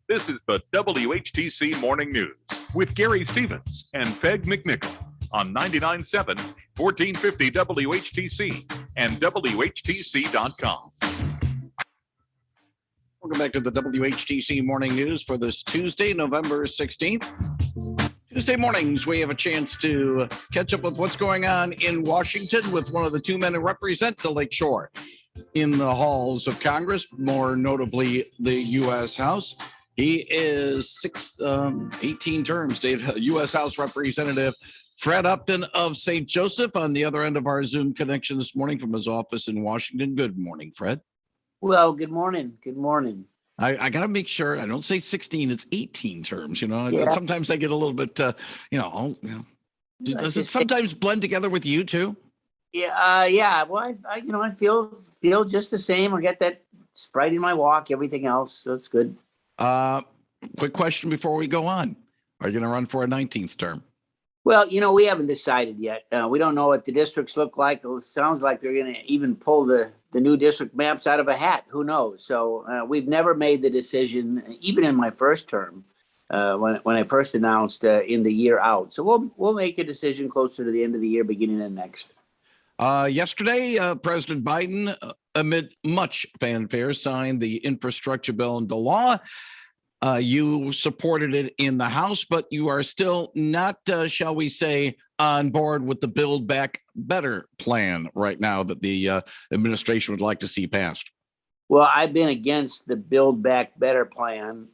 This is the WHTC Morning News with Gary Stevens and Peg McNichol on 99.7, 1450 WHTC and WHTC.com. Welcome back to the WHTC Morning News for this Tuesday, November 16th. Tuesday mornings, we have a chance to catch up with what's going on in Washington with one of the two men who represent the Lakeshore in the halls of Congress, more notably the U.S. House. He is 18 terms, U.S. House Representative Fred Upton of St. Joseph on the other end of our Zoom connection this morning from his office in Washington. Good morning, Fred. Well, good morning. Good morning. I got to make sure I don't say 16, it's 18 terms. Yeah. Sometimes I get a little bit, does it sometimes blend together with you too? Yeah. Well, I feel just the same. I got that Sprite in my walk, everything else. So it's good. Quick question before we go on. Are you going to run for a 19th term? Well, we haven't decided yet. We don't know what the districts look like. It sounds like they're going to even pull the new district maps out of a hat. Who knows? So we've never made the decision, even in my first term, when I first announced in the year out. So we'll make a decision closer to the end of the year, beginning of next. Yesterday, President Biden, amid much fanfare, signed the infrastructure bill into law. You supported it in the House, but you are still not, shall we say, on board with the Build Back Better plan right now that the administration would like to see passed. Well, I've been against the Build Back Better plan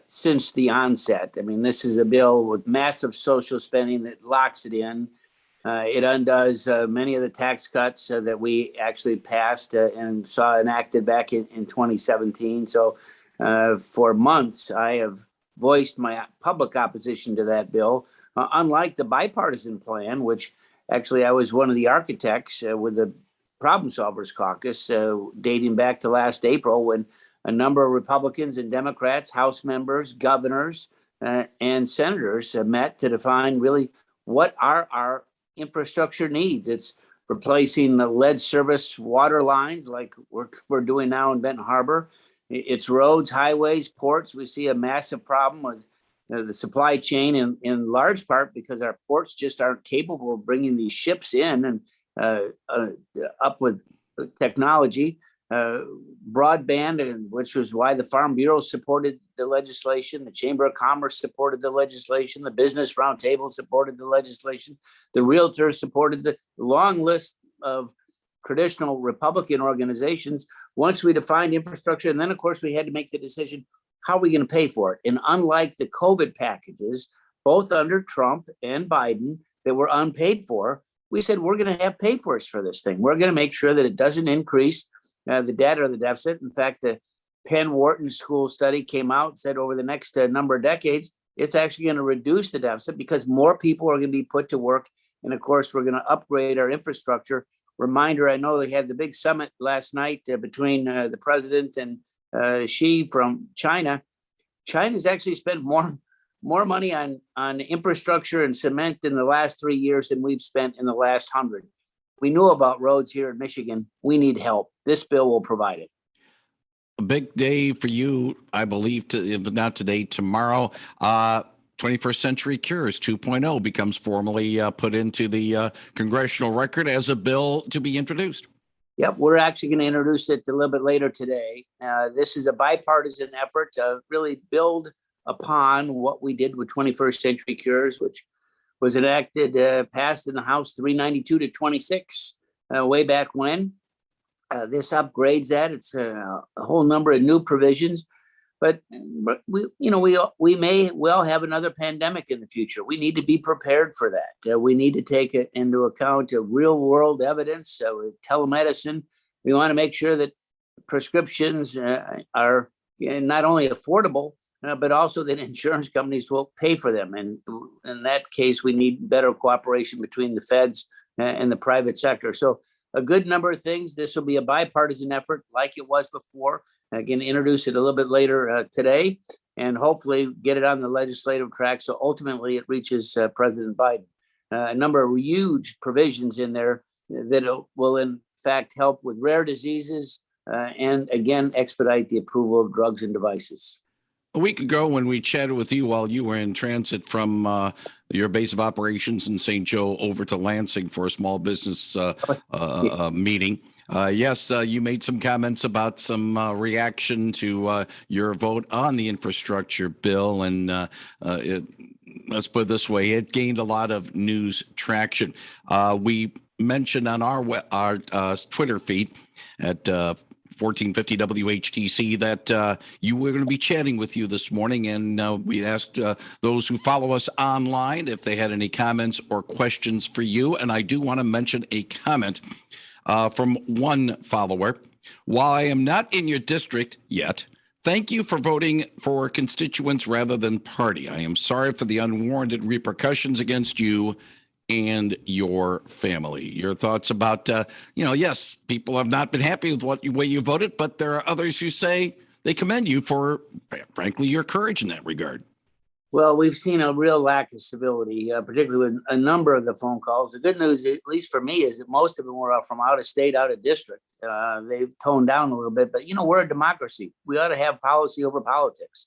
since the onset. I mean, this is a bill with massive social spending that locks it in. It undoes many of the tax cuts that we actually passed and saw enacted back in 2017. So for months, I have voiced my public opposition to that bill, unlike the bipartisan plan, which actually I was one of the architects with the Problem Solvers Caucus dating back to last April, when a number of Republicans and Democrats, House members, governors, and senators met to define really what are our infrastructure needs. It's replacing the lead service water lines like we're doing now in Benton Harbor. It's roads, highways, ports. We see a massive problem with the supply chain in large part because our ports just aren't capable of bringing these ships in and up with technology. Broadband, which was why the Farm Bureau supported the legislation. The Chamber of Commerce supported the legislation. The Business Roundtable supported the legislation. The realtors supported the long list of traditional Republican organizations. Once we defined infrastructure, and then of course we had to make the decision, how are we going to pay for it? And unlike the COVID packages, both under Trump and Biden, that were unpaid for, we said we're going to have pay for us for this thing. We're going to make sure that it doesn't increase the debt or the deficit. In fact, the Penn Wharton School study came out and said over the next number of decades, it's actually going to reduce the deficit because more people are going to be put to work. And of course, we're going to upgrade our infrastructure. Reminder, I know they had the big summit last night between the president and Xi from China. China's actually spent more money on infrastructure and cement in the last 3 years than we've spent in the last 100. We knew about roads here in Michigan. We need help. This bill will provide it. A big day for you, I believe, not today, tomorrow. 21st Century Cures 2.0 becomes formally put into the congressional record as a bill to be introduced. Yep, we're actually going to introduce it a little bit later today. This is a bipartisan effort to really build upon what we did with 21st Century Cures, which was enacted, passed in the House 392 to 26 way back when. This upgrades that. It's a whole number of new provisions. But we may well have another pandemic in the future. We need to be prepared for that. We need to take it into account of real world evidence with telemedicine. We want to make sure that prescriptions are not only affordable, but also that insurance companies will pay for them. And in that case, we need better cooperation between the feds and the private sector. So a good number of things. This will be a bipartisan effort like it was before. Again, introduce it a little bit later today and hopefully get it on the legislative track. So ultimately it reaches President Biden. A number of huge provisions in there that will in fact help with rare diseases and again, expedite the approval of drugs and devices. A week ago, when we chatted with you while you were in transit from your base of operations in St. Joe over to Lansing for a small business meeting, yes, you made some comments about some reaction to your vote on the infrastructure bill, and let's put it this way, it gained a lot of news traction. We mentioned on our Twitter feed at 1450 WHTC that you were going to be chatting with you this morning, and we asked those who follow us online if they had any comments or questions for you. And I do want to mention a comment from one follower. While I am not in your district yet, thank you for voting for constituents rather than party. I am sorry for the unwarranted repercussions against you and your family. Your thoughts about, yes, people have not been happy with the way you voted, but there are others who say they commend you for, frankly, your courage in that regard. Well, we've seen a real lack of civility, particularly with a number of the phone calls. The good news, at least for me, is that most of them were from out of state, out of district. They've toned down a little bit, but, we're a democracy. We ought to have policy over politics.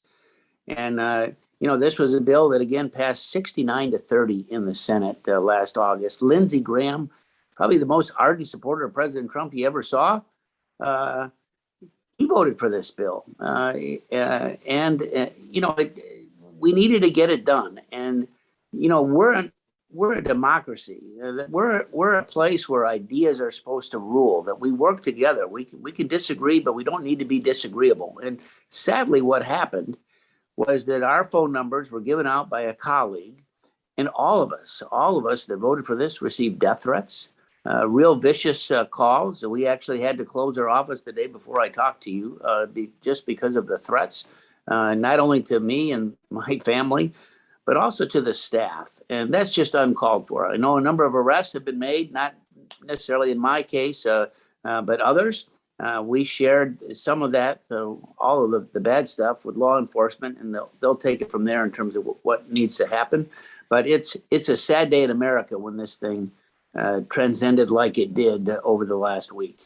And, this was a bill that, again, passed 69-30 in the Senate last August. Lindsey Graham, probably the most ardent supporter of President Trump you ever saw, he voted for this bill. We needed to get it done. And, we're a democracy. We're a place where ideas are supposed to rule, that we work together. We can disagree, but we don't need to be disagreeable. And sadly, what happened was that our phone numbers were given out by a colleague, and all of us that voted for this received death threats, real vicious calls. We actually had to close our office the day before I talked to you just because of the threats, not only to me and my family, but also to the staff. And that's just uncalled for. I know a number of arrests have been made, not necessarily in my case, but others. We shared some of that, all of the bad stuff with law enforcement, and they'll take it from there in terms of what needs to happen. But it's a sad day in America when this thing transcended like it did over the last week.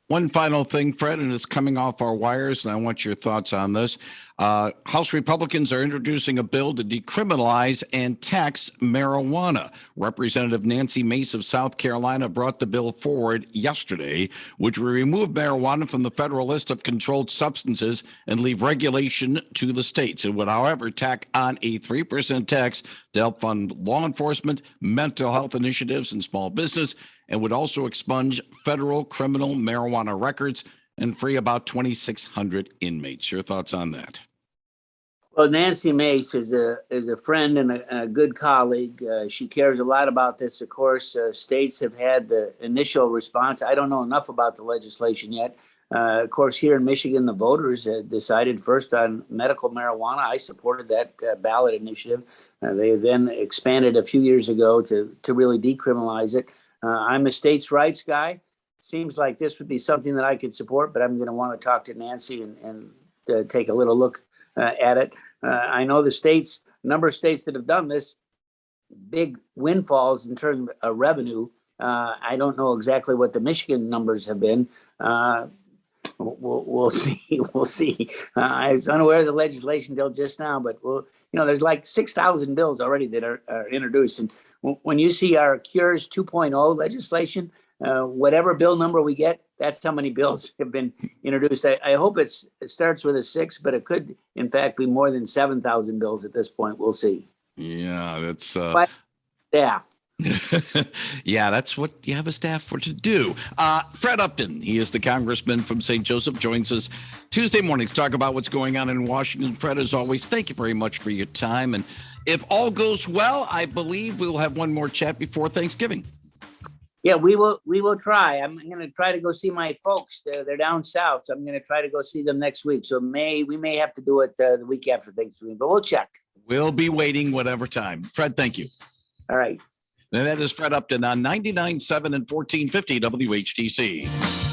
One final thing, Fred, and it's coming off our wires, and I want your thoughts on this. House Republicans are introducing a bill to decriminalize and tax marijuana. Representative Nancy Mace of South Carolina brought the bill forward yesterday, which will remove marijuana from the federal list of controlled substances and leave regulation to the states. It would, however, tack on a 3% tax to help fund law enforcement, mental health initiatives, and small business, and would also expunge federal criminal marijuana records and free about 2,600 inmates. Your thoughts on that? Well, Nancy Mace is a friend and a good colleague. She cares a lot about this. Of course, states have had the initial response. I don't know enough about the legislation yet. Of course, here in Michigan, the voters decided first on medical marijuana. I supported that ballot initiative. They then expanded a few years ago to really decriminalize it. I'm a states' rights guy. Seems like this would be something that I could support, but I'm going to want to talk to Nancy and take a little look at it. I know a number of states that have done this, big windfalls in terms of revenue. I don't know exactly what the Michigan numbers have been. We'll see. We'll see. I was unaware of the legislation till just now, but there's like 6,000 bills already that are introduced. And when you see our Cures 2.0 legislation, whatever bill number we get, that's how many bills have been introduced. I hope it starts with a 6, but it could, in fact, be more than 7,000 bills at this point. We'll see. Yeah, that's but staff. Yeah, that's what you have a staff for to do. Fred Upton, he is the congressman from St. Joseph, joins us Tuesday mornings to talk about what's going on in Washington. Fred, as always, thank you very much for your time. And if all goes well, I believe we'll have one more chat before Thanksgiving. Yeah, we will try. I'm going to try to go see my folks. They're down south. So I'm going to try to go see them next week. So we may have to do it the week after Thanksgiving, but we'll check. We'll be waiting whatever time. Fred, thank you. All right. And that is Fred Upton on 99.7 and 1450 WHTC.